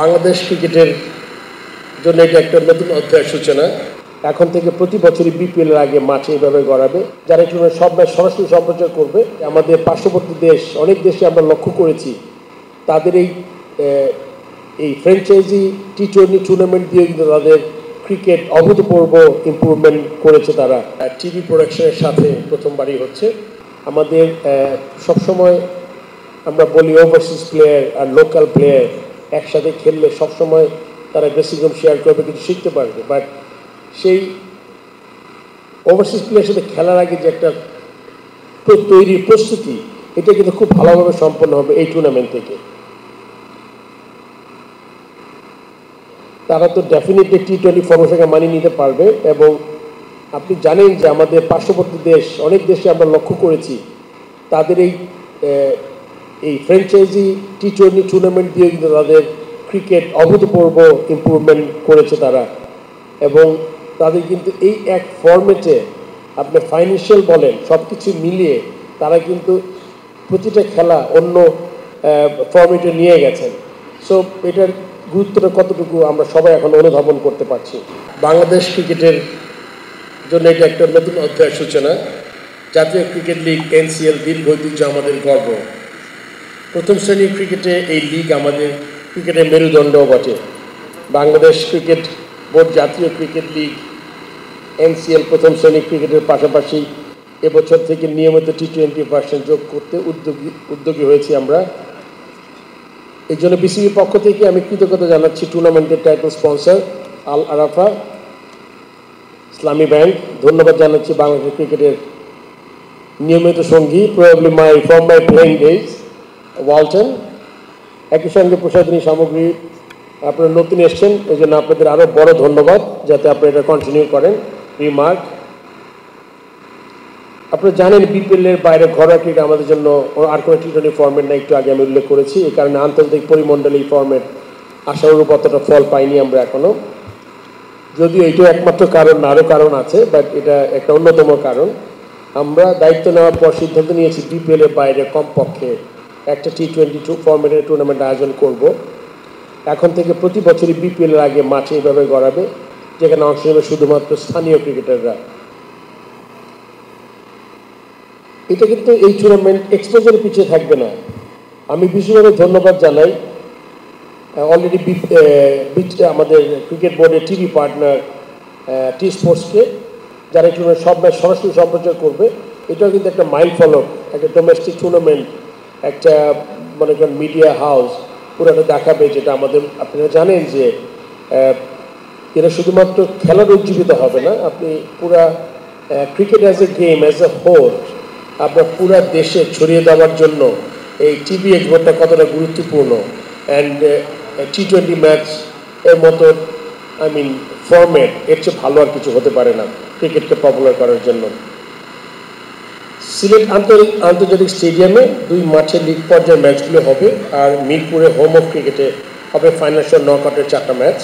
বাংলাদেশ ক্রিকেটের জন্য এটা একটা নতুন অধ্যায়ের সূচনা। এখন থেকে প্রতি বছরই বিপিএল এর আগে মাঠে এইভাবে গড়াবে, যারা একটু সব ম্যাচ সরাসরি সম্প্রচার করবে। আমাদের পার্শ্ববর্তী দেশ, অনেক দেশে আমরা লক্ষ্য করেছি তাদের এই ফ্র্যাঞ্চাইজি টি-20 টুর্নামেন্ট দিয়ে কিন্তু তাদের ক্রিকেট অভূতপূর্ব ইম্প্রুভমেন্ট করেছে। তারা টিভি প্রোডাকশনের সাথে প্রথমবারই হচ্ছে। আমাদের সবসময় আমরা বলি ওভারসিজ প্লেয়ার আর লোকাল প্লেয়ার একসাথে খেললে সবসময় তারা ড্রেসিং রুম শেয়ার করবে, কিছু শিখতে পারবে। বাট সেই ওভারসিজ প্লেয়ারের সাথে খেলার আগে যে একটা তৈরির প্রস্তুতি, এটা কিন্তু খুব ভালোভাবে সম্পন্ন হবে এই টুর্নামেন্ট থেকে। তারা তো ডেফিনেটলি টি-20 ফর্মেশনকে মানিয়ে নিতে পারবে। এবং আপনি জানেন যে আমাদের পার্শ্ববর্তী দেশ, অনেক দেশে আমরা লক্ষ্য করেছি তাদের এই ফ্র্যাঞ্চাইজি টি-20 টুর্নামেন্ট দিয়ে কিন্তু তাদের ক্রিকেট অভূতপূর্ব ইম্প্রুভমেন্ট করেছে তারা। এবং তাদের কিন্তু এই এক ফর্মেটে আপনি ফাইন্যান্সিয়াল বলেন সব কিছু মিলিয়ে তারা কিন্তু প্রতিটা খেলা অন্য ফর্মেটে নিয়ে গেছেন। সো এটার গুরুত্বটা কতটুকু আমরা সবাই এখন অনুধাবন করতে পারছি। বাংলাদেশ ক্রিকেটের জন্য এটা একটা নতুন অধ্যায়ের সূচনা। জাতীয় ক্রিকেট লিগ এনসিএল দীর্ঘ ঐতিহ্য, আমাদের গর্ব। প্রথম শ্রেণীর ক্রিকেটে এই লিগ আমাদের ক্রিকেটের মেরুদণ্ডও বটে। বাংলাদেশ ক্রিকেট বোর্ড জাতীয় ক্রিকেট লিগ এনসিএল প্রথম শ্রেণীর ক্রিকেটের পাশাপাশি এবছর থেকে নিয়মিত টি-20 ভার্সন যোগ করতে উদ্যোগী হয়েছি আমরা। এই জন্য বিসিবির পক্ষ থেকে আমি কৃতজ্ঞতা জানাচ্ছি টুর্নামেন্টের টাইটেল স্পন্সর আল আরাফা ইসলামী ব্যাংক। ধন্যবাদ জানাচ্ছি বাংলাদেশ ক্রিকেটের নিয়মিত সঙ্গী probably from my playing days Walton. একই সঙ্গে প্রসাধনী সামগ্রী আপনারা নতুন এসছেন, এই জন্য আপনাদের আরও বড় ধন্যবাদ, যাতে আপনারা এটা কন্টিনিউ করেন। রিমার্ক, আপনারা জানেন বিপিএলের বাইরে ঘরোয়া ক্রিকেট আমাদের জন্য আর কোনো টি-20 ফর্মেট না, একটু আগে আমি উল্লেখ করেছি। এই কারণে আন্তর্জাতিক পরিমণ্ডলে এই ফর্মেট আশানুরূপ অতটা ফল পাইনি আমরা এখনও, যদিও এইটাও একমাত্র কারণ না, আরও কারণ আছে, বাট এটা একটা অন্যতম কারণ। আমরা দায়িত্ব নেওয়ার পর সিদ্ধান্ত নিয়েছি বিপিএলের বাইরে কমপক্ষে একটা টি-20 ফর্মেটের টুর্নামেন্ট আয়োজন করব। এখন থেকে প্রতি বছরই বিপিএল এর আগে মাঠে এইভাবে গড়াবে, যেখানে অংশ নেবে শুধুমাত্র স্থানীয় ক্রিকেটাররা। এটা কিন্তু এই টুর্নামেন্ট এক্সপোজারের পিছিয়ে থাকবে না। আমি বিশেষভাবে ধন্যবাদ জানাই অলরেডি আমাদের ক্রিকেট বোর্ডের টিভি পার্টনার টি স্পোর্টসকে, যারা এই টুর্নামেন্ট সব ম্যাচ সরাসরি সম্প্রচার করবে। এটাও কিন্তু একটা মাইল ফলক, একটা ডোমেস্টিক টুর্নামেন্ট, একটা মনে করেন মিডিয়া হাউস পুরোটা দেখাবে, যেটা আমাদের আপনারা জানেন যে এরা শুধুমাত্র খেলার উজ্জীবিত হবে না, আপনি পুরা cricket as a game, as a whole আপনার পুরা দেশে ছড়িয়ে দেওয়ার জন্য এই টিভি এক্সপোর্টটা কতটা গুরুত্বপূর্ণ। অ্যান্ড টি-20 ম্যাচ এর মতো ফরম্যাট এর চেয়ে ভালো আর কিছু হতে পারে না ক্রিকেটকে পপুলার করার জন্য। সিলেট আন্তর্জাতিক স্টেডিয়ামে 2 মাঠে লিগ পর্যায়ের ম্যাচগুলো হবে, আর মিরপুরে হোম অফ ক্রিকেটে হবে ফাইনাল নকআউটের 4টা ম্যাচ।